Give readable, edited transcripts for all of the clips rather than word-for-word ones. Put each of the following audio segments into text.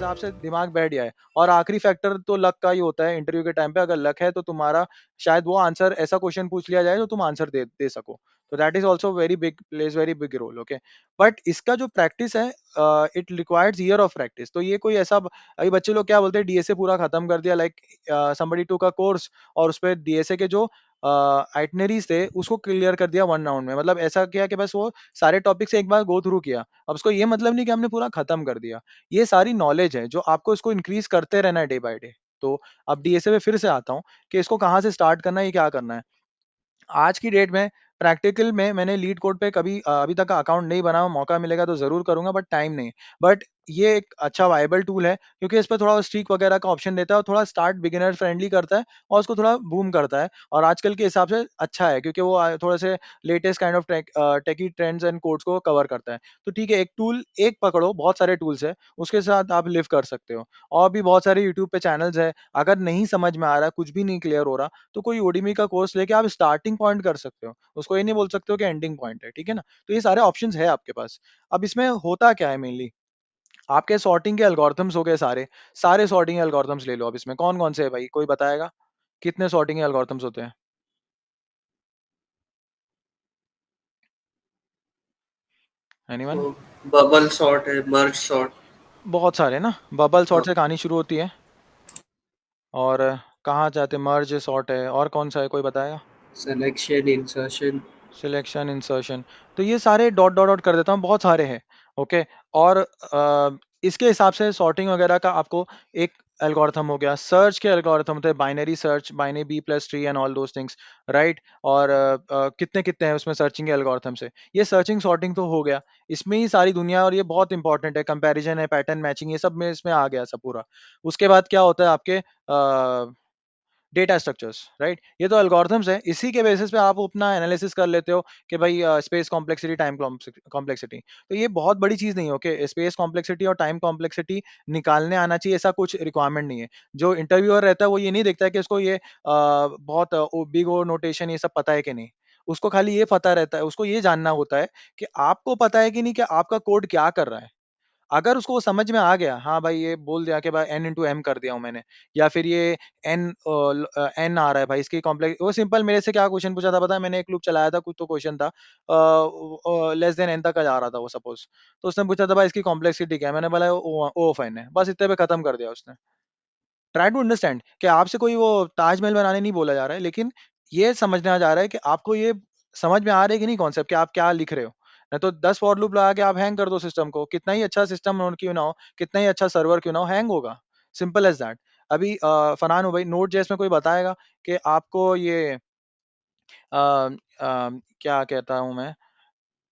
हिसाब से दिमाग बैठ जाए। और आखिरी फैक्टर तो लक का ही होता है इंटरव्यू के टाइम पे, अगर लक है तो तुम्हारा शायद वो आंसर, ऐसा क्वेश्चन पूछ लिया जाए तो तुम आंसर दे सको। तो that is also very big, plays very big role. Okay, but इसका जो प्रैक्टिस है, it requires year of practice. तो ये कोई ऐसा अभी बच्चे लोग क्या बोलते हैं, डीएसए पूरा खत्म कर दिया, लाइक समबडी टू का कोर्स और उस पर डीएसए के जो आइटनरीज थे उसको क्लियर कर दिया 1 राउंड में। मतलब ऐसा किया कि बस वो सारे टॉपिक से एक बार गो थ्रू किया। अब उसको ये मतलब नहीं कि हमने पूरा खत्म कर दिया। ये सारी नॉलेज है जो आपको इसको इंक्रीज करते रहना है डे बाय डे। तो अब डीएसए पे फिर से आता हूँ कि इसको कहाँ से स्टार्ट करना है, ये क्या करना है। आज की डेट में प्रैक्टिकल में मैंने लीड कोड पे कभी अभी तक अकाउंट नहीं बना, मौका मिलेगा तो जरूर करूंगा, बट टाइम नहीं। बट ये एक अच्छा वाइबल टूल है क्योंकि इस पर थोड़ा स्ट्रीक वगैरह का ऑप्शन देता है और थोड़ा स्टार्ट बिगिनर फ्रेंडली करता है और उसको थोड़ा बूम करता है। और आजकल के हिसाब से अच्छा है क्योंकि वो थोड़े से latest kind of techie trends and codes को कवर करता है। तो ठीक है, एक टूल एक पकड़ो, बहुत सारे टूल्स है उसके साथ आप लिव कर सकते हो। और भी बहुत सारे यूट्यूब पे चैनल्स है। अगर नहीं समझ में आ रहा, कुछ भी नहीं क्लियर हो रहा, तो कोई यूडेमी का कोर्स लेके आप स्टार्टिंग पॉइंट कर सकते हो, उसको ये नहीं बोल सकते हो कि एंडिंग पॉइंट है। ठीक है ना? तो ये सारे ऑप्शंस है आपके पास। अब इसमें होता क्या है मेनली, आपके सॉर्टिंग के एल्गोरिथम्स हो गए सारे, सारे सॉर्टिंग एल्गोरिथम्स ले लो। अब इसमें कौन कौन से है भाई, कोई बताएगा कितने सॉर्टिंग एल्गोरिथम्स होते हैं? एनीवन? तो बबल सॉर्ट है, मर्ज सॉर्ट। बहुत सारे ना। बबल हाँ, सॉर्ट से कहानी शुरू होती है और कहाँ जाते, मर्ज सॉर्ट है, और कौन सा है, कोई बताएगा? Selection, insertion. Selection, insertion. तो ये सारे डॉट डॉट डॉट कर देता हूँ, बहुत सारे हैं। ओके। और इसके हिसाब से सॉर्टिंग वगैरह का आपको एक एल्गोरिथम हो गया। सर्च के एल्गोरिथम होते हैं, binary search, binary B plus tree and all those things, right. और कितने कितने हैं उसमें सर्चिंग के एल्गोरिथम से। ये सर्चिंग सॉर्टिंग तो हो गया, इसमें ही सारी दुनिया, और ये बहुत इंपॉर्टेंट है। कंपैरिजन है, पैटर्न मैचिंग, ये सब में इसमें आ गया सब पूरा। उसके बाद क्या होता है आपके डेटा स्ट्रक्चर्स, राइट। ये तो एल्गोरिथम्स है, इसी के बेसिस पे आप अपना एनालिसिस कर लेते हो कि भाई स्पेस कॉम्प्लेक्सिटी, टाइम कॉम्प्लेक्सिटी। तो ये बहुत बड़ी चीज नहीं है। ओके, स्पेस कॉम्प्लेक्सिटी और टाइम कॉम्प्लेक्सिटी निकालने आना चाहिए, ऐसा कुछ रिक्वायरमेंट नहीं है। जो इंटरव्यूअर रहता है वो ये नहीं देखता है कि उसको ये बहुत बिग ओ नोटेशन ये सब पता है कि नहीं। उसको खाली ये पता रहता है, उसको ये जानना होता है कि आपको पता है कि नहीं, कि आपका कोड क्या कर रहा है। अगर उसको वो समझ में आ गया, हाँ भाई ये बोल दिया कि भाई एन इंटू एम कर दिया हूँ मैंने, या फिर ये एन एन आ रहा है भाई, इसकी कॉम्प्लेक्स, वो सिंपल मेरे से क्या क्वेश्चन पूछा था पता है, मैंने एक लूप चलाया था, कुछ तो क्वेश्चन था लेस देन एन तक का जा रहा था वो सपोज। तो उसने पूछा था भाई इसकी कॉम्प्लेक्सिटी क्या है, मैंने बोला ओ ओ ऑफ एन है, बस इतने पे खत्म कर दिया उसने। ट्राई टू अंडरस्टैंड कि आपसे कोई वो ताजमहल बनाने नहीं बोला जा रहा है, लेकिन ये समझना जा रहा है कि आपको ये समझ में आ रहा है कि नहीं कॉन्सेप्ट, कि आप क्या लिख रहे हो। नहीं तो 10 फॉर लूप लगा के आप हैंग कर दो सिस्टम को, कितना ही अच्छा सिस्टम क्यों ना हो, कितना ही अच्छा सर्वर क्यों ना हो, हैंग होगा। Simple as that. अभी फरहान हो भाई, नोड जेएस में कोई बताएगा कि आपको ये क्या कहता हूँ मैं,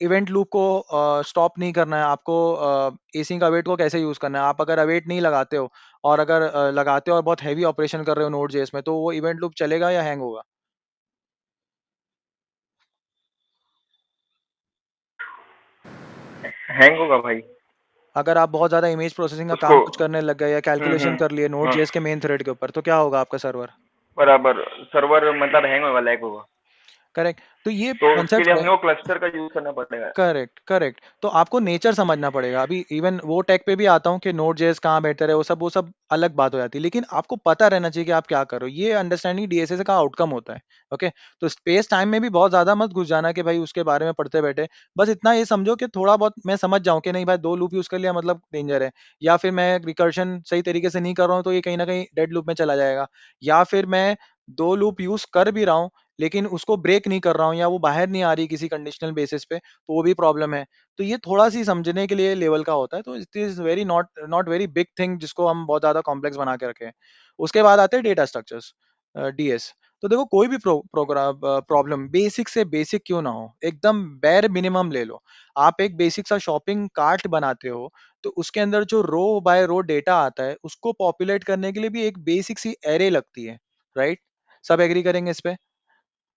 इवेंट लूप को स्टॉप नहीं करना है आपको, एसिंक अवेट को कैसे यूज करना है। आप अगर अवेट नहीं लगाते हो, और अगर लगाते हो और बहुत हैवी ऑपरेशन कर रहे हो नोड जेएस में, तो वो इवेंट लूप चलेगा या हैंग होगा? हैंग होगा भाई अगर आप बहुत ज्यादा इमेज प्रोसेसिंग का उसको। काम कुछ करने लग गए या कैलकुलेशन कर लिए नोड हाँ, जेएस के मेन थ्रेड के ऊपर, तो क्या होगा आपका सर्वर? बराबर। सर्वर मतलब हैंग होगा, लैग होगा। करेक्ट। तो ये तो उसके लिए कॉन्सेप्ट है। हमने वो क्लस्टर का यूज करना पड़ेगा। Correct, correct. तो आपको नेचर समझना पड़ेगा। अभी इवन वो टेक पे भी आता हूँ कि नोड जेएस कहाँ बेहतर है, वो सब अलग बात हो जाती है, लेकिन आपको पता रहना चाहिए कि आप क्या कर रहे हो। ये अंडरस्टैंडिंग डीएसए का आउटकम होता है। ओके। तो स्पेस टाइम में भी बहुत ज्यादा मत घुस जाना कि भाई उसके बारे में पढ़ते बैठे। बस इतना ये समझो कि थोड़ा बहुत मैं समझ जाऊं कि नहीं भाई, 2 लूप यूज कर लिया मतलब डेंजर है, या फिर मैं रिकर्शन सही तरीके से नहीं कर रहा हूँ तो ये कहीं ना कहीं डेड लूप में चला जाएगा, या फिर मैं 2 लूप यूज कर भी रहा हूँ लेकिन उसको ब्रेक नहीं कर रहा हूँ, या वो बाहर नहीं आ रही किसी कंडीशनल बेसिस पे, तो वो भी प्रॉब्लम है। तो ये थोड़ा सी समझने के लिए लेवल का होता है। तो it is very not not very big thing जिसको हम बहुत ज्यादा कॉम्प्लेक्स बना के रखे हैं। उसके बाद आते हैं डेटा स्ट्रक्चर्स, डीएस। तो देखो, कोई भी प्रोग्राम प्रॉब्लम बेसिक से बेसिक क्यों ना हो, एकदम बेर मिनिमम ले लो। आप एक बेसिक सा शॉपिंग कार्ट बनाते हो, तो उसके अंदर जो रो बाय रो डेटा आता है उसको पॉपुलेट करने के लिए भी एक बेसिक सी एरे लगती है, राइट। सब एग्री करेंगे इस पे?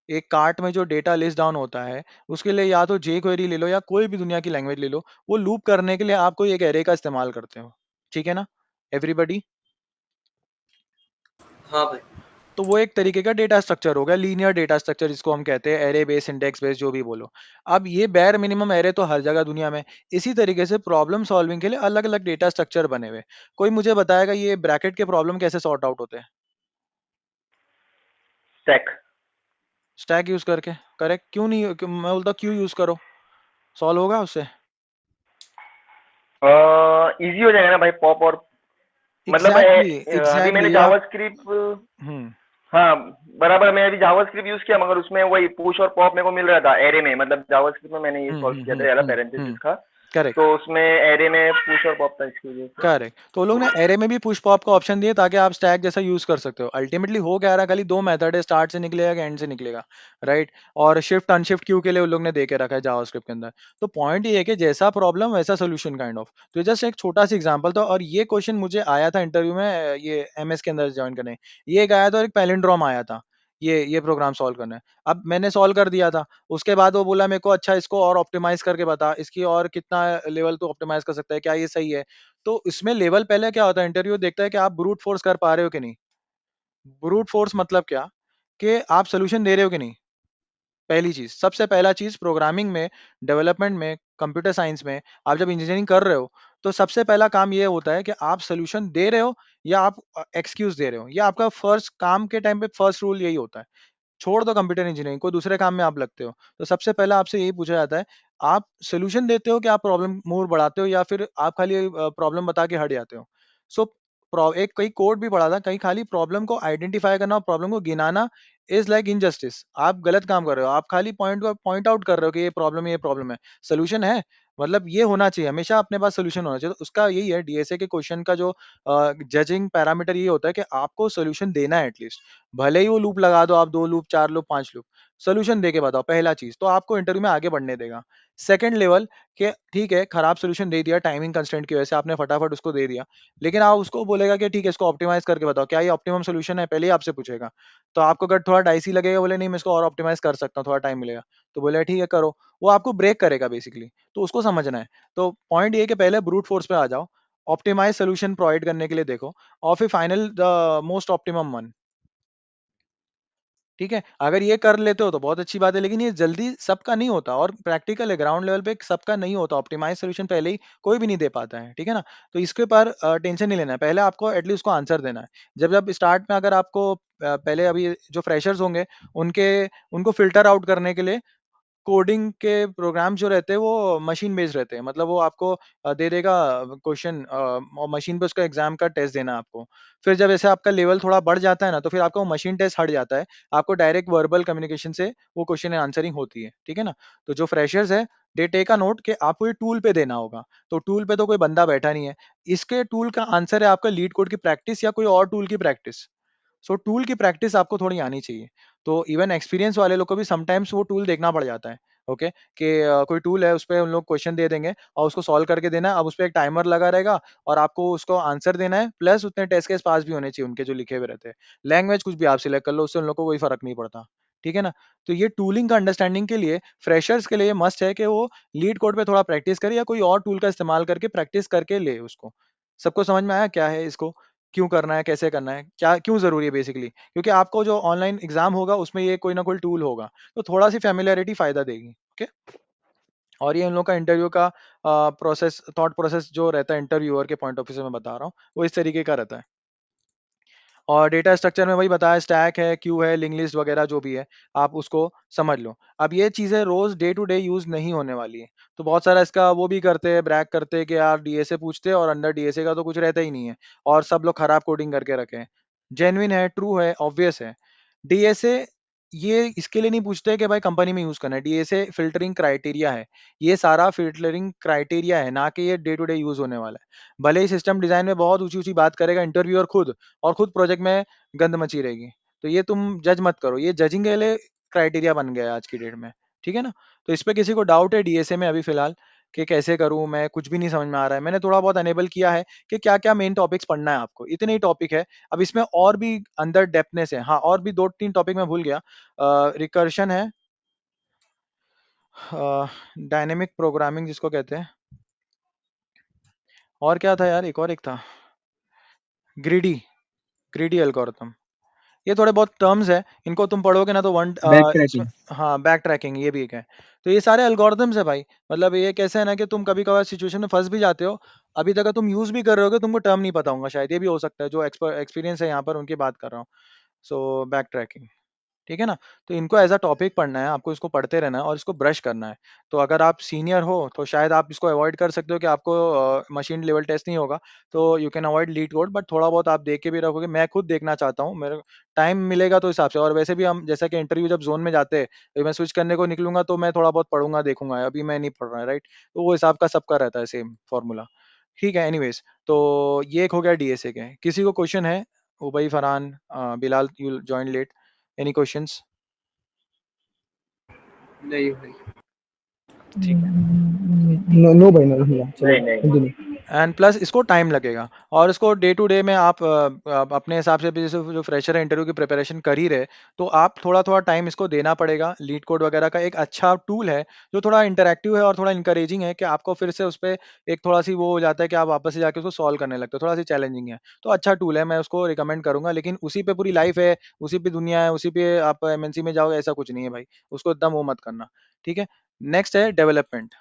एक कार्ट में जो डेटा लिस्ट डाउन होता है, उसके लिए या तो जे क्वेरी ले लो या कोई भी दुनिया की लैंग्वेज ले लो, वो लूप करने के लिए आप कोई एक एरे का इस्तेमाल करते हो। ठीक है ना, एवरीबडी? हाँ भाई। तो वो एक तरीके का डेटा स्ट्रक्चर हो गया, लीनियर डेटा स्ट्रक्चर जिसको हम कहते हैं, एरे बेस, इंडेक्स बेस, जो भी बोलो। अब ये बेयर मिनिमम एरे तो हर जगह दुनिया में, इसी तरीके से प्रॉब्लम सॉल्विंग के लिए अलग अलग डेटा स्ट्रक्चर बने हुए। कोई मुझे बताएगा ये ब्रैकेट के प्रॉब्लम कैसे सॉर्ट आउट होते हैं? स्टैक। स्टैक यूज करके। करेक्ट। क्यों नहीं, मैं बोलता क्यों यूज करो, सॉल्व होगा उससे। इजी हो जाएगा ना भाई, पॉप और मतलब एग्जैक्टली अभी मैंने एग्जैक्टली आप। जावास्क्रिप्ट, हम्म हाँ बराबर, मैं अभी जावास्क्रिप्ट यूज किया, मगर उसमें वही पुश और पॉप मेरे को मिल रहा था एरे में, मतलब जावास्क्रिप्ट में मैंने ये सॉल्व किया था, वाला पैरेंथेसिस का। करेक्ट तो उसमें एरे में पुश और पॉप था, इसकी वजह से। करेक्ट। तो लोग ने एरे में भी पुश पॉप का ऑप्शन दिए ताकि आप स्टैक जैसा यूज कर सकते हो। अल्टीमेटली हो क्या रहा है, खाली दो मेथड है, स्टार्ट से निकलेगा कि एंड से निकलेगा, राइट। और शिफ्ट अनशिफ्ट क्यू के लिए उन लोग ने दे के रखा है जावास्क्रिप्ट के अंदर। तो पॉइंट ये है कि जैसा प्रॉब्लम वैसा सोल्यूशन काइंड ऑफ। तो जस्ट एक छोटा सा एग्जांपल था, और ये क्वेश्चन मुझे आया था इंटरव्यू में, ये एमएस के अंदर ज्वाइन करने। ये एक आया था और एक पैलिंड्रोम आया था, ये प्रोग्राम सॉल्व करना है। अब मैंने सॉल्व कर दिया था, उसके बाद वो बोला मेरे को, अच्छा इसको और ऑप्टिमाइज करके बता, इसकी और कितना लेवल तो ऑप्टिमाइज कर सकता है, क्या ये सही है? तो इसमें लेवल पहले क्या होता है, इंटरव्यू देखता है कि आप ब्रूट फोर्स कर पा रहे हो कि नहीं। ब्रूट फोर्स मतलब क्या, कि आप सोल्यूशन दे रहे हो कि नहीं। पहली चीज, सबसे पहला चीज प्रोग्रामिंग में, डेवलपमेंट में, कंप्यूटर साइंस में, आप जब इंजीनियरिंग कर रहे हो, तो सबसे पहला काम ये होता है कि आप सोल्यूशन दे रहे हो या आप एक्सक्यूज दे रहे हो। ये आपका फर्स्ट काम के टाइम पे फर्स्ट रूल यही होता है। छोड़ दो कंप्यूटर इंजीनियरिंग, कोई दूसरे काम में आप लगते हो, तो सबसे पहले आपसे यही पूछा जाता है, आप सॉल्यूशन देते हो कि आप प्रॉब्लम मोर बढ़ाते हो, या फिर आप खाली प्रॉब्लम बता के हट जाते हो। सो एक कई कोड भी पढ़ा था, कहीं खाली प्रॉब्लम को आइडेंटिफाई करना और प्रॉब्लम को गिनाना इज लाइक इनजस्टिस। आप गलत काम कर रहे हो, आप खाली पॉइंट आउट कर रहे हो कि ये प्रॉब्लम है। सोल्यूशन है, मतलब ये होना चाहिए, हमेशा अपने पास सोल्यूशन होना चाहिए। तो उसका यही है, डीएसए के क्वेश्चन का जो जजिंग पैरामीटर ये होता है कि आपको सोल्यूशन देना है एटलीस्ट। भले ही वो लूप लगा दो आप, 2 लूप, 4 लूप, 5 लूप, सॉल्यूशन देके बताओ, पहला चीज़, तो आपको इंटरव्यू में आगे बढ़ने देगा। सेकंड लेवल, कि ठीक है, खराब सॉल्यूशन दे दिया टाइमिंग कंस्ट्रेंट की वजह से, आपने फटाफट उसको दे दिया, लेकिन आप उसको बोलेगा कि ठीक है, इसको ऑप्टिमाइज़ करके बताओ, क्या ये ऑप्टिमम सॉल्यूशन है? पहले ही आपसे पूछेगा। तो आपको अगर थोड़ा डाइसी लगेगा, बोले नहीं मैं इसको और ऑप्टिमाइज़ कर सकता हूँ, थोड़ा टाइम मिलेगा, तो बोलेगा ठीक है करो। वो आपको ब्रेक करेगा बेसिकली, तो उसको समझना है। तो पॉइंट ये है कि पहले ब्रूट फोर्स पे आ जाओ, ऑप्टिमाइज़ सॉल्यूशन प्रोवाइड करने के लिए देखो, और फिर final the most optimum one. ठीक है, अगर ये कर लेते हो तो बहुत अच्छी बात है, लेकिन ये जल्दी सबका नहीं होता, और प्रैक्टिकल है, ग्राउंड लेवल पे सबका नहीं होता, ऑप्टिमाइज सोल्यूशन पहले ही कोई भी नहीं दे पाता है, ठीक है ना। तो इसके ऊपर टेंशन नहीं लेना है, पहले आपको एटलीस्ट उसको आंसर देना है। जब जब स्टार्ट में अगर आपको पहले अभी जो फ्रेशर्स होंगे, उनके उनको फिल्टर आउट करने के लिए कोडिंग के प्रोग्राम जो रहते हैं वो मशीन बेस्ड रहते हैं, मतलब वो आपको दे देगा क्वेश्चन, और मशीन पे उसका एग्जाम का टेस्ट देना है आपको। फिर जब ऐसे आपका लेवल थोड़ा बढ़ जाता है ना, तो फिर आपका वो मशीन टेस्ट हट जाता है, आपको डायरेक्ट वर्बल कम्युनिकेशन से वो क्वेश्चन आंसरिंग होती है, ठीक है ना। तो जो फ्रेशर्स है, दे टेक अ नोट कि आपको ये टूल पे देना होगा, तो टूल पे तो कोई बंदा बैठा नहीं है, इसके टूल का आंसर है आपका लीड कोड की प्रैक्टिस या कोई और टूल की प्रैक्टिस। सो टूल की प्रैक्टिस आपको थोड़ी आनी चाहिए। तो इवन एक्सपीरियंस वाले लोग को भी समटाइम्स वो टूल देखना पड़ जाता है, ओके, कि कोई टूल है, उस पे उन लोग क्वेश्चन दे देंगे और उसको सॉल्व करके देना है। अब उस पे एक टाइमर लगा रहेगा, और आपको उसको आंसर देना है, प्लस उतने टेस्ट केस पास भी होने चाहिए उनके जो लिखे हुए रहते हैं। लैंग्वेज कुछ भी आप सिलेक्ट कर लो, उससे उन लोग को कोई फ़र्क नहीं पड़ता, ठीक है ना। तो ये टूलिंग का अंडरस्टैंडिंग के लिए फ्रेशर्स के लिए ये मस्ट है कि वो लीड कोड पे थोड़ा प्रैक्टिस करे, या कोई और टूल का इस्तेमाल करके प्रैक्टिस करके ले उसको। सबको समझ में आया क्या है इसको? क्यों करना है, कैसे करना है, क्या क्यों ज़रूरी है बेसिकली? क्योंकि आपको जो ऑनलाइन एग्ज़ाम होगा उसमें ये कोई ना कोई टूल होगा, तो थोड़ा-सी फ़ैमिलियरिटी फ़ायदा देगी, ओके? और ये इन लोगों का इंटरव्यू का प्रोसेस, थॉट प्रोसेस जो रहता है इंटरव्यूअर के पॉइंट ऑफ व्यू से मैं बता रहा हूँ, वो इस तरीके का रहता है। और डेटा स्ट्रक्चर में वही बताया, स्टैक है, क्यू है, लिंक लिस्ट वगैरह जो भी है, आप उसको समझ लो। अब ये चीज़ें रोज़ डे टू डे यूज़ नहीं होने वाली है, तो बहुत सारा इसका वो भी करते हैं, ब्रैग करते हैं कि यार डीएसए पूछते हैं और अंडर डीएसए का तो कुछ रहता ही नहीं है, और सब लोग खराब कोडिंग करके रखे हैं। जेन्युइन है, ट्रू है, ऑब्वियस है। डीएसए ये इसके लिए नहीं पूछते कि भाई कंपनी में यूज़ करना है, डीएसए फ़िल्टरिंग क्राइटेरिया है। ये सारा फ़िल्टरिंग क्राइटेरिया है, ना कि ये डे टू डे यूज़ होने वाला है। भले ही सिस्टम डिज़ाइन में बहुत ऊँची-ऊँची बात करेगा इंटरव्यूअर खुद, और खुद प्रोजेक्ट में गंद मची रहेगी। तो ये तुम जज मत करो, ये जजिंग के लिए क्राइटेरिया बन गया है आज की डेट में, ठीक है ना? तो इस पे किसी को डाउट है डीएसए में अभी फ़िलहाल, कि कैसे करूँ मैं, कुछ भी नहीं समझ में आ रहा है। मैंने थोड़ा बहुत इनेबल किया है कि क्या-क्या मेन टॉपिक्स पढ़ना है आपको, इतने ही टॉपिक है। अब इसमें और भी अंदर डेप्थनेस है। हाँ, और भी 2-3 टॉपिक मैं भूल गया। रिकर्शन है, डायनामिक प्रोग्रामिंग जिसको कहते हैं, और क्या था यार, एक और एक था, ग्रीडी, ग्रीडी एल्गोरिथम। ये थोड़े बहुत टर्म्स है, इनको तुम पढ़ोगे ना तो बैक इसमें ट्रैकिंग। हाँ बैक ट्रैकिंग ये भी एक है। तो ये सारे एल्गोरिदम्स है भाई, मतलब ये कैसे है ना कि तुम कभी कभार सिचुएशन में फंस भी जाते हो, अभी तक तुम यूज भी कर रहे होगे, तुमको टर्म नहीं पता होगा शायद, ये भी हो सकता है, जो एक्सपीरियंस है यहाँ पर उनकी बात कर रहा हूँ। सो बैक ट्रैकिंग, ठीक है ना। तो इनको एज अ टॉपिक पढ़ना है आपको, इसको पढ़ते रहना है और इसको ब्रश करना है। तो अगर आप सीनियर हो तो शायद आप इसको अवॉइड कर सकते हो कि आपको मशीन लेवल टेस्ट नहीं होगा, तो you can avoid leet code, but थोड़ा बहुत आप देख के भी रखोगे। मैं खुद देखना चाहता हूँ, मेरे टाइम मिलेगा तो हिसाब से। और वैसे भी हम जैसा कि इंटरव्यू जब जोन में जाते हैं, तो मैं स्विच करने को निकलूंगा तो मैं थोड़ा बहुत पढ़ूंगा देखूंगा, अभी मैं नहीं पढ़ रहा है, राइट। तो वो हिसाब का सबका रहता है सेम फॉर्मूला, ठीक है। एनीवेज, तो ये एक हो गया डीएसए के। किसी को क्वेश्चन है? Ubai, Farhan, Bilal, you join late, any questions? नहीं भाई। ठीक है। नो नो भाई, no भैया, चलो नहीं नहीं कंटिन्यू। एंड प्लस इसको टाइम लगेगा, और इसको डे टू डे में आप अपने हिसाब से भी, जैसे जो फ्रेशर है इंटरव्यू की प्रिपरेशन कर ही रहे, तो आप थोड़ा थोड़ा टाइम इसको देना पड़ेगा। लीड कोड वगैरह का एक अच्छा टूल है, जो थोड़ा इंटरैक्टिव है और थोड़ा इंकरेजिंग है, कि आपको फिर से उस पर एक थोड़ा सी वो हो जाता है कि आप वापस से जाके उसको सॉल्व करने लगते हो, थोड़ा सी चैलेंजिंग है। तो अच्छा टूल है, मैं उसको रिकमेंड करूंगा, लेकिन उसी पे पूरी लाइफ है, उसी पे दुनिया है, उसी पे आप एमएनसी में जाओगे, ऐसा कुछ नहीं है भाई, उसको एकदम वो मत करना, ठीक है। नेक्स्ट है डेवलपमेंट।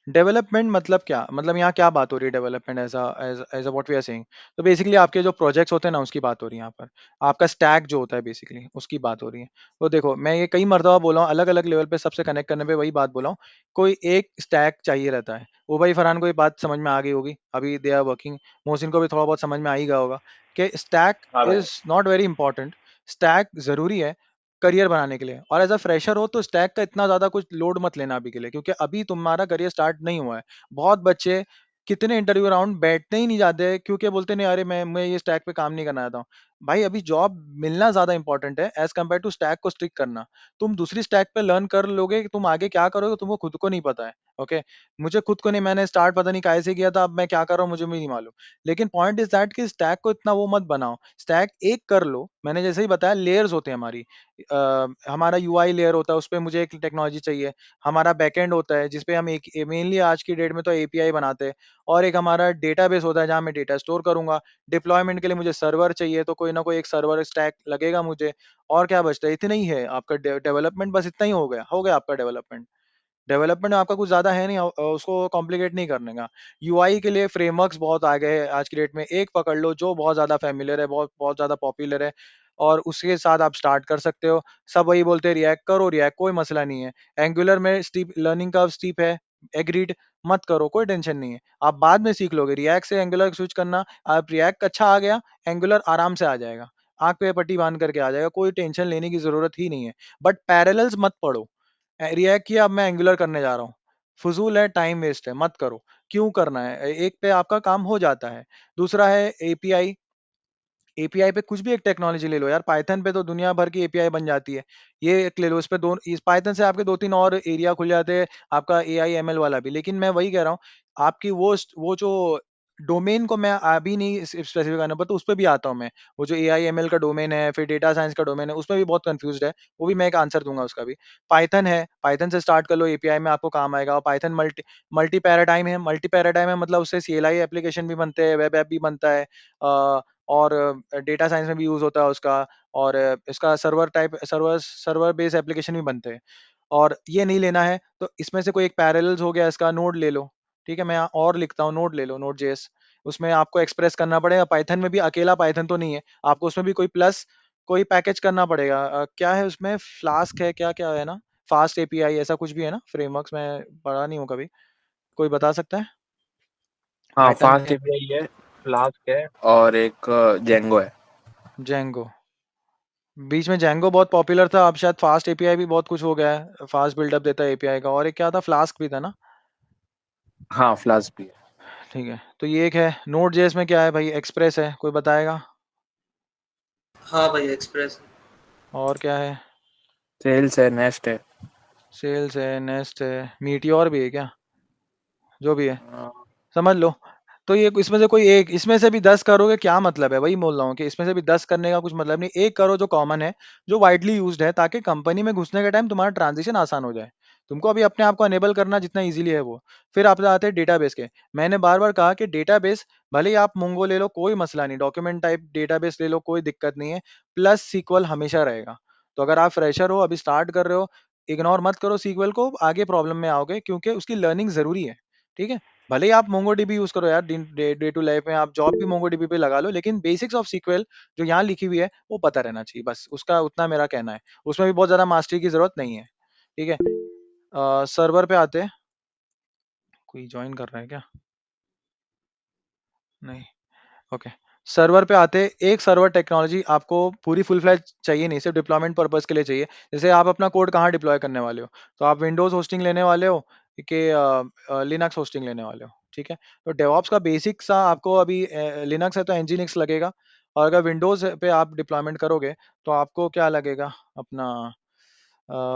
डेवलपमेंट मतलब क्या, मतलब यहाँ क्या बात हो रही है, development as uh what we are saying. तो बेसिकली आपके जो प्रोजेक्ट्स होते हैं ना, उसकी बात हो रही है यहाँ पर। आपका स्टैक जो होता है बेसिकली, उसकी बात हो रही है। तो देखो, मैं ये कई मर्तबा बोला हूँ, अलग अलग लेवल पे सबसे कनेक्ट करने पे वही बात बोला हूँ, कोई एक स्टैक चाहिए रहता है। वो भाई फरहान को ये बात समझ में आ गई होगी, अभी दे आर वर्किंग। मोहसिन को भी थोड़ा बहुत समझ में आ ही गया होगा कि स्टैक हाँ भाई। Is not very important. Stack जरूरी है करियर बनाने के लिए, और एज अ फ्रेशर हो तो स्टैक का इतना ज्यादा कुछ लोड मत लेना अभी के लिए, क्योंकि अभी तुम्हारा करियर स्टार्ट नहीं हुआ है। बहुत बच्चे कितने इंटरव्यू राउंड बैठते ही नहीं जाते, क्योंकि बोलते नहीं, अरे मैं ये स्टैक पे काम नहीं करना चाहता हूँ। भाई अभी जॉब मिलना ज्यादा इंपॉर्टेंट है एज कम्पेयर टू स्टैक को स्ट्रिक करना। तुम दूसरी स्टैक पे लर्न कर लोगे, तुम आगे क्या करोगे तुमको खुद को नहीं पता है। ओके, मुझे खुद को नहीं, मैंने स्टार्ट पता नहीं कैसे किया था, अब मैं क्या कर रहा हूँ मुझे भी नहीं मालूम। लेकिन पॉइंट इज दैट कि स्टैक को इतना वो मत बनाओ, स्टैक एक कर लो। मैंने जैसे ही बताया, लेयर्स होते हैं हमारी। हमारा यूआई लेयर होता है, उस पर मुझे एक टेक्नोलॉजी चाहिए। हमारा बैकएंड होता है जिसपे हम एक मेनली आज की डेट में तो एपीआई बनाते हैं। और एक हमारा डेटाबेस होता है जहाँ मैं डेटा स्टोर करूंगा। डिप्लॉयमेंट के लिए मुझे सर्वर चाहिए, तो कोई ना कोई एक सर्वर स्टैक लगेगा मुझे। और क्या बचता है, इतना ही है आपका डेवलपमेंट, बस इतना ही हो गया आपका डेवलपमेंट। डेवलपमेंट में आपका कुछ ज्यादा है नहीं, उसको कॉम्प्लिकेट नहीं करने का। यूआई के लिए फ्रेमवर्क्स बहुत आ गए हैं आज की डेट में, एक पकड़ लो जो बहुत ज्यादा फेमिलियर है, बहुत बहुत ज्यादा पॉपुलर है, और उसके साथ आप स्टार्ट कर सकते हो। सब वही बोलते हैं रिएक्ट करो, रिएक्ट कोई मसला नहीं है। एंगुलर में स्टीप लर्निंग कर्व स्टीप है, एग्रीड, मत करो, कोई टेंशन नहीं है, आप बाद में सीख लोगे। रिएक्ट से एंगुलर स्विच करना, आप रिएक्ट अच्छा आ गया, एंगुलर आराम से आ जाएगा, आंख पे पट्टी बांध करके आ जाएगा, कोई टेंशन लेने की जरूरत ही नहीं है। बट पैरेलल्स मत पढ़ो, रिएक्ट किया अब मैं एंगुलर करने जा रहा हूँ, फजूल है, टाइम वेस्ट है, मत करो। क्यों करना है, एक पे आपका काम हो जाता है। दूसरा है एपीआई। एपीआई पे कुछ भी एक टेक्नोलॉजी ले लो यार, पाइथन पे तो दुनिया भर की एपीआई बन जाती है। ये एक ले लो, इस पे दो, इस पाइथन से आपके दो तीन और एरिया खुल जाते हैं, आपका एआई एमएल वाला भी। लेकिन मैं वही कह रहा हूँ, आपकी वो जो डोमेन को मैं अभी नहीं स्पेसिफिक करना, पर तो उस पर भी आता हूँ मैं। वो जो एआई एमएल का डोमेन है, फिर डेटा साइंस का डोमेन है, उसमें भी बहुत कंफ्यूज है, वो भी मैं एक आंसर दूंगा उसका भी। पाइथन है, पाइथन से स्टार्ट कर लो, एपीआई में आपको काम आएगा। और पाइथन मल्टी मल्टी पैराडाइम है, मल्टी पैराडाइम है मतलब उससे सीएलआई एप्लीकेशन भी बनते हैं, वेब ऐप भी बनता है, और डेटा साइंस में भी यूज होता है उसका। और इसका सर्वर बेस्ड एप्लीकेशन भी बनते हैं। और ये नहीं लेना है तो इसमें से कोई एक पैरेलल्स हो गया, इसका नोड ले लो। ठीक है, मैं यहाँ और लिखता हूँ, नोड ले लो, नोड जेएस। उसमें आपको एक्सप्रेस करना पड़ेगा, पाइथन में भी अकेला पाइथन तो नहीं है, आपको उसमें भी कोई प्लस कोई पैकेज करना पड़ेगा। क्या है उसमें, फ्लास्क है, क्या क्या है ना, फास्ट एपीआई ऐसा कुछ भी है ना, फ्रेमवर्क्स में पढ़ा नहीं हूँ कभी, कोई बता सकता है? हाँ, पाइथन फास्ट एपीआई है, फ्लास्क है और एक जेंगो है। जेंगो, बीच में जेंगो बहुत पॉपुलर था, अब शायद फास्ट एपीआई भी बहुत कुछ हो गया है, फास्ट बिल्डअप देता है एपीआई का। और एक क्या था, फ्लास्क भी था ना। हाँ, फ्लास्क भी है। ठीक है, तो ये एक है। नोड जेएस में क्या है भाई, एक्सप्रेस है, कोई बताएगा? हाँ भाई, एक्सप्रेस। और क्या है? सेल्स है, नेस्ट है। सेल्स है, नेस्ट है, मीटियोर भी है क्या, जो भी है अ, समझ लो। तो ये इसमें से कोई एक, इसमें से भी 10 करोगे क्या मतलब है, वही बोल रहा हूँ कि इसमें से भी 10 करने का कुछ मतलब नहीं, एक करो जो कॉमन है, जो वाइडली यूज्ड है, ताकि कंपनी में घुसने के टाइम तुम्हारा ट्रांजिशन आसान हो जाए। तुमको अभी अपने आप को अनेबल करना जितना इजीली है वो। फिर आप आते हैं डेटाबेस के। मैंने बार-बार कहा कि डेटाबेस भले ही आप मोंगो ले लो कोई मसला नहीं, डॉक्यूमेंट टाइप डेटाबेस ले लो कोई दिक्कत नहीं है, प्लस सीक्वल हमेशा रहेगा। तो अगर आप फ्रेशर हो, अभी स्टार्ट कर रहे हो, इग्नोर मत करो सीक्वल को, आगे प्रॉब्लम में आओगे क्योंकि उसकी लर्निंग ज़रूरी है, ठीक है? भले ही आप मोंगोडीबी यूज़ करो यार, डे टू लाइफ में आप जॉब भी मोंगोडीबी पे लगा लो, लेकिन बेसिक्स ऑफ सीक्वल जो यहाँ लिखी हुई है, वो पता रहना चाहिए, बस उसका उतना मेरा कहना है। उसमें भी बहुत ज़्यादा मास्टरी की ज़रूरत नहीं है, ठीक है? सर्वर पे आते हैं। कोई जॉइन कर रहा है क्या? नहीं, ओके। सर्वर पे आते, एक सर्वर टेक्नोलॉजी आपको पूरी फुल फ्लैज चाहिए नहीं, सिर्फ डिप्लॉयमेंट पर्पस के लिए चाहिए। जैसे आप अपना कोड कहाँ डिप्लॉय करने वाले हो, तो आप विंडोज होस्टिंग लेने वाले हो कि लिनक्स होस्टिंग लेने वाले हो, ठीक है? तो डेवॉप्स का बेसिक सा आपको अभी लिनक्स है तो एनजीनिक्स लगेगा, और अगर विंडोज पे आप डिप्लॉयमेंट करोगे तो आपको क्या लगेगा अपना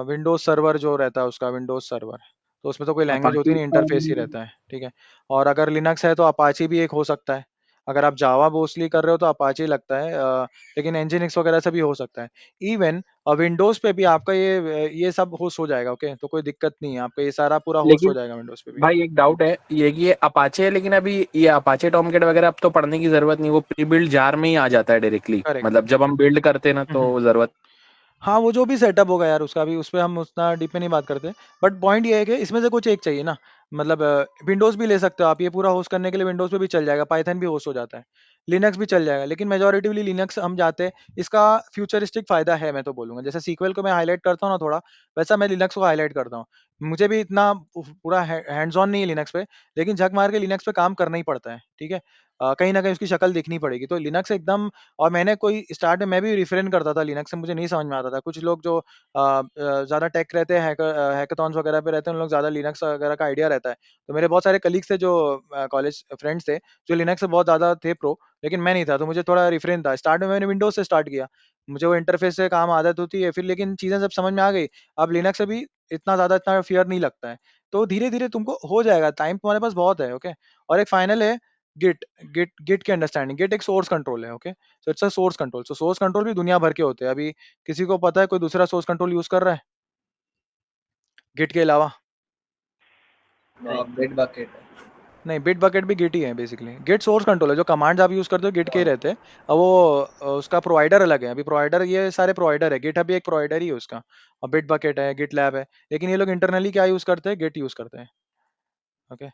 विंडोज सर्वर जो रहता है उसका, विंडोज सर्वर। तो उसमें तो कोई लैंग्वेज होती अपाचे नहीं, इंटरफेस ही रहता है, ठीक है? और अगर लिनक्स है तो अपाचे भी एक हो सकता है। अगर आप जावा मोस्टली कर रहे हो तो अपाचे लगता है, लेकिन एनजीनिक्स वगैरह से भी हो सकता है। इवन विंडोज पे भी आपका ये सब होस्ट हो जाएगा, ओके? तो कोई दिक्कत नहीं है, आपका ये सारा पूरा होस्ट हो लेकिन जाएगा विंडोज पे भी। भाई एक डाउट है ये कि ये अपाचे है, लेकिन अभी ये अपाचे टॉमकेट वगैरह अब तो पढ़ने की जरूरत नहीं, वो प्री बिल्ड जार में ही आ जाता है डायरेक्टली, करेक्ट। मतलब जब हम बिल्ड करते हैं ना तो जरूरत। हाँ, वो जो भी सेटअप होगा यार उसका भी, उसपे हम उतना डीप में नहीं बात करते। बट पॉइंट ये है कि इसमें से कुछ एक चाहिए ना, मतलब विंडोज़ भी ले सकते हो आप, ये पूरा होस्ट करने के लिए विंडोज़ पे भी चल जाएगा, पाइथन भी होस्ट हो जाता है, लिनक्स भी चल जाएगा, लेकिन मेजॉरिटिवली लिनक्स हम जाते हैं। इसका फ्यूचरिस्टिक फ़ायदा है, मैं तो बोलूँगा। जैसे सीक्वल को मैं हाइलाइट करता हूँ ना थोड़ा, वैसा मैं लिनक्स को हाइलाइट करता हूँ। मुझे भी इतना पूरा हैंड्स ऑन नहीं है लिनक्स पे, लेकिन झक मार के लिनक्स पे काम करना ही पड़ता है, ठीक है? कहीं न कहीं उसकी शक्ल देखनी पड़ेगी, तो लिनक्स एकदम। और मैंने कोई स्टार्ट में मैं भी रिफ़रेन करता था लिनक्स से, मुझे नहीं समझ में आता था। कुछ लोग जो ज़्यादा टेक रहते हैं, हैकाथॉन्स वगैरह पे रहते हैं, उन लोग ज़्यादा लिनक्स वगैरह का आइडिया रहता है। तो मेरे बहुत सारे कलीग्स थे जो कॉलेज फ्रेंड्स थे, जो लिनक्स से बहुत ज़्यादा थे प्रो, लेकिन मैं नहीं था, तो मुझे थोड़ा रिफ़रेन था। स्टार्ट में मैंने विंडोज़ से स्टार्ट किया, मुझे वो इंटरफ़ेस से काम आदत होती है, फिर लेकिन चीज़ें जब समझ में आ गई, अब लिनक्स से भी इतना फ़ियर नहीं लगता है। तो धीरे-धीरे तुमको हो जाएगा, टाइम तुम्हारे पास बहुत है, ओके? और एक फाइनल है गिट। गिट की अंडरस्टैंडिंग। गिट एक सोर्स कंट्रोल है, okay? So it's a source control. So source control भी दुनिया भर के होते हैं। अभी किसी को पता है कोई दूसरा सोर्स कंट्रोल यूज़ कर रहा है? गिट के अलावा? बिट बकेट है। नहीं, बिट बकेट भी गिट ही है बेसिकली। गिट सोर्स कंट्रोल है, जो कमांड्स आप यूज़ करते हो गिट के ही रहते हैं। अब वो उसका प्रोवाइडर अलग है। अभी प्रोवाइडर ये सारे प्रोवाइडर है। गिटहब भी एक प्रोवाइडर ही है उसका। और बिट बकेट है, गिट लैब है। लेकिन ये लोग इंटरनली क्या यूज़ करते हैं? गिट यूज़ करते हैं। ओके?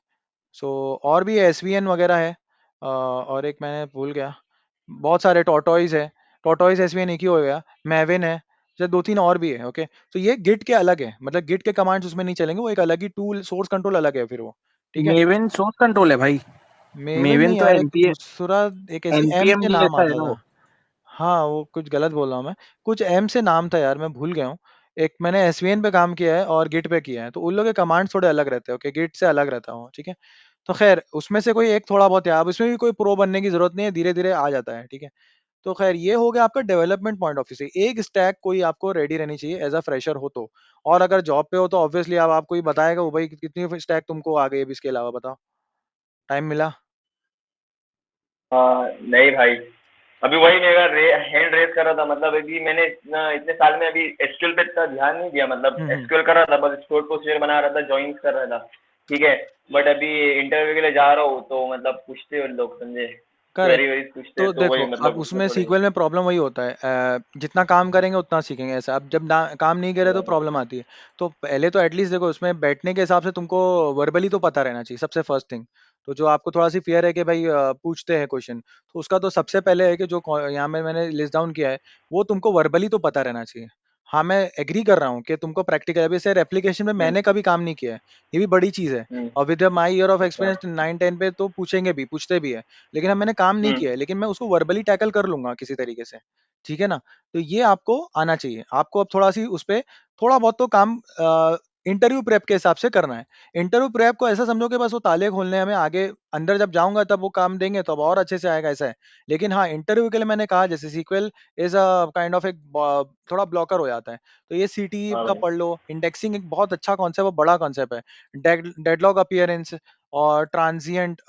सो और भी एसवीएन वगैरह है। और एक मैंने भूल गया। बहुत सारे टॉर्टोइज़ है। टॉर्टोइज़ एसवीएन एक ही हो गया। मैविन है। शायद 2-3 और भी है, ओके? तो ये गिट के अलग है। मतलब गिट के कमांड्स उसमें नहीं चलेंगे, वो एक अलग ही टूल सोर्स कंट्रोल अलग है फिर वो। ठीक है? मेवन सोर्स कंट्रोल है भाई। मेविन मेवन नहीं तो यार, एक एनपीए दूसरा, एक ऐसी एम एनपीएम से नाम जैसा है आता ना था। वो। हाँ, वो कुछ गलत बोल रहा हूँ मैं। कुछ एम से नाम था यार, मैं भूल गया हूँ। एक मैंने एसवीएन पे काम किया है और गिट पे किया है, तो उन लोग के कमांड्स थोड़े अलग रहते हैं, ओके? गिट से अलग रहता है वो, ठीक है? तो खैर उसमें से कोई एक थोड़ा बहुत है, अब इसमें भी कोई प्रो बनने की ज़रूरत नहीं है, धीरे-धीरे आ जाता है, ठीक है? तो खैर ये हो गया आपका डेवलपमेंट पॉइंट ऑफ व्यू से। एक स्टैक कोई आपको रेडी रहनी चाहिए एज़ अ फ्रेशर हो तो। और अगर जॉब पे हो तो ऑब्वियसली अब आपको ही बताएगा वो, भाई कितनी स्टैक तुमको आ गई है अभी इसके अलावा, बताओ? टाइम मिला? नहीं भाई, अभी वही मेरा हैंड रेस कर रहा था। मतलब अभी मैंने इतने साल में अभी एसक्यूएल पे इतना ध्यान नहीं दिया। मतलब हुँ, हुँ। एसक्यूएल कर रहा था, बस स्टोर प्रोसीजर बना रहा था, जॉइंस कर रहा था, ठीक है? बट अभी इंटरव्यू के लिए जा रहा हूँ तो मतलब पूछते हैं लोग, समझे? करेक्ट। क्वेरी वेरी पूछते हैं, तो तो देखो, वही अब मतलब उसमें उसमें थोड़ी। सीक्वल में प्रॉब्लम वही होता है, जितना काम करेंगे उतना सीखेंगे, ऐसा। अब जब ना काम नहीं करे तो प्रॉब्लम आती है। तो पहले तो एटलीस्ट देखो, उसमें बैठने के हिसाब से तुमको वर्बली तो पता रहना चाहिए, सबसे फर्स्ट थिंग। तो जो आपको थोड़ा सी फियर है कि भाई पूछते हैं क्वेश्चन, तो उसका तो सबसे पहले है कि जो यहाँ में मैंने लिस्ट डाउन किया है, वो तुमको वर्बली तो पता रहना चाहिए। हाँ, मैं एग्री कर रहा हूँ कि तुमको प्रैक्टिकल, अभी सर एप्लीकेशन में हम्म। मैंने कभी काम नहीं किया है, ये भी बड़ी चीज़ है। हम्म। और विद माई ईयर ऑफ अच्छा। एक्सपीरियंस 9-10 पे तो पूछेंगे भी, पूछते भी है। लेकिन अब मैंने काम नहीं हम्म। किया है, लेकिन मैं उसको वर्बली टैकल कर लूँगा किसी तरीके से, ठीक है ना? तो ये आपको आना चाहिए। आपको अब थोड़ा-सी उसपे थोड़ा बहुत तो काम इंटरव्यू प्रेप के हिसाब से करना है। इंटरव्यू प्रेप को ऐसा समझो कि बस वो ताले खोलने हमें, आगे अंदर जब जाऊँगा तब वो काम देंगे, तब और अच्छे से आएगा, ऐसा है। लेकिन हाँ, इंटरव्यू के लिए मैंने कहा जैसे sequel is a kind of एक ब थोड़ा ब्लॉकर हो जाता है। तो ये सीटीई हाँ का भाई। पढ़ लो, इंडेक्सिंग एक बहुत अच्छा कॉन्सेप्ट है, बड़ा कॉन्सेप्ट है। डेडलॉक अपीयरेंस और ट्रांजिएंट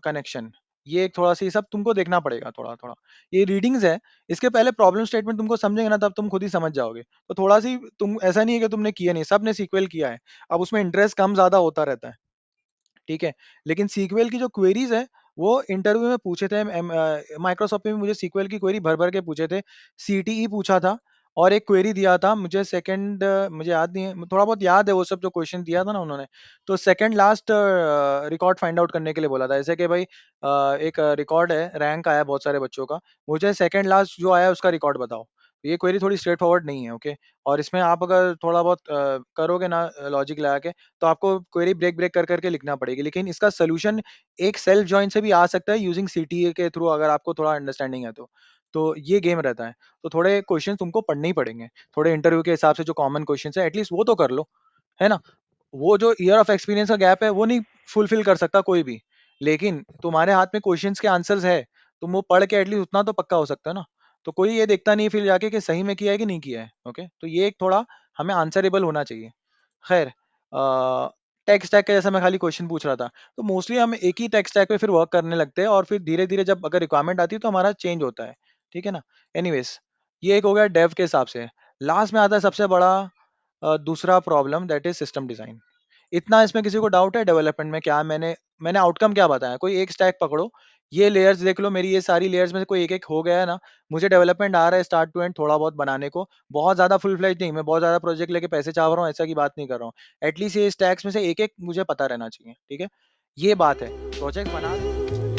कनेक्शन, ये एक थोड़ा सा ये सब तुमको देखना पड़ेगा थोड़ा थोड़ा। ये रीडिंग्स है, इसके पहले प्रॉब्लम स्टेटमेंट तुमको समझेंगे ना तब तुम खुद ही समझ जाओगे। तो थोड़ा सी तुम ऐसा नहीं है कि तुमने किया नहीं, सबने सीक्वल किया है, अब उसमें इंटरेस्ट कम ज्यादा होता रहता है, ठीक है। लेकिन सीक्वल की जो क्वेरीज है वो इंटरव्यू में पूछे थे, माइक्रोसॉफ्ट में मुझे सीक्वल की क्वेरी भर भर के पूछे थे। सीटीई पूछा था और एक क्वेरी दिया था मुझे सेकंड, मुझे याद नहीं है, थोड़ा बहुत याद है वो सब जो क्वेश्चन दिया था ना उन्होंने। तो second last record find out करने के लिए बोला था, जैसे कि भाई एक रिकॉर्ड है, रैंक आया बहुत सारे बच्चों का, मुझे सेकंड लास्ट जो आया उसका रिकॉर्ड बताओ। ये क्वेरी थोड़ी स्ट्रेट फॉरवर्ड नहीं है, ओके। और इसमें आप अगर थोड़ा बहुत करोगे ना लॉजिक लगा के, तो आपको क्वेरी ब्रेक ब्रेक कर करके लिखना पड़ेगी, लेकिन इसका सोल्यूशन एक सेल्फ जॉइन से भी आ सकता है यूजिंग सीटीए के थ्रू, अगर आपको थोड़ा अंडरस्टैंडिंग है तो ये गेम रहता है। तो थोड़े क्वेश्चन तुमको पढ़ने ही पड़ेंगे, थोड़े इंटरव्यू के हिसाब से जो कॉमन क्वेश्चन है एटलीस्ट वो तो कर लो, है ना। वो जो ईयर ऑफ एक्सपीरियंस का गैप है वो नहीं फुलफिल कर सकता कोई भी, लेकिन तुम्हारे हाथ में क्वेश्चंस के आंसर्स है, तुम वो पढ़ के एटलीस्ट उतना तो पक्का हो सकता है ना। तो कोई ये देखता नहीं फिर जाके कि सही में किया है कि नहीं किया है, ओके। तो ये एक थोड़ा हमें आंसरेबल होना चाहिए। खैर, टेक स्टैक का जैसा मैं खाली क्वेश्चन पूछ रहा था, तो मोस्टली हम एक ही टेक स्टैक पे फिर वर्क करने लगते हैं और फिर धीरे धीरे जब अगर रिक्वायरमेंट आती है तो हमारा चेंज होता है, ठीक है ना। एनीवेज, ये एक हो गया डेव के हिसाब से। लास्ट में आता है सबसे बड़ा दूसरा problem, that is system design. इतना इसमें किसी को डाउट है डेवलपमेंट में क्या मैंने मैंने आउटकम क्या बताया, कोई एक स्टैक पकड़ो, ये लेयर्स देख लो, मेरी ये सारी लेयर्स में से कोई एक एक हो गया है ना, मुझे डेवलपमेंट आ रहा है स्टार्ट टू एंड थोड़ा बहुत बनाने को, बहुत ज्यादा फुल फ्लेज नहीं, मैं बहुत ज्यादा प्रोजेक्ट लेके पैसे चाह रहा हूँ ऐसा की बात नहीं कर रहा हूँ, एटलीस्ट ये स्टैक्स में से एक एक मुझे पता रहना चाहिए, ठीक है। ये बात है, प्रोजेक्ट बना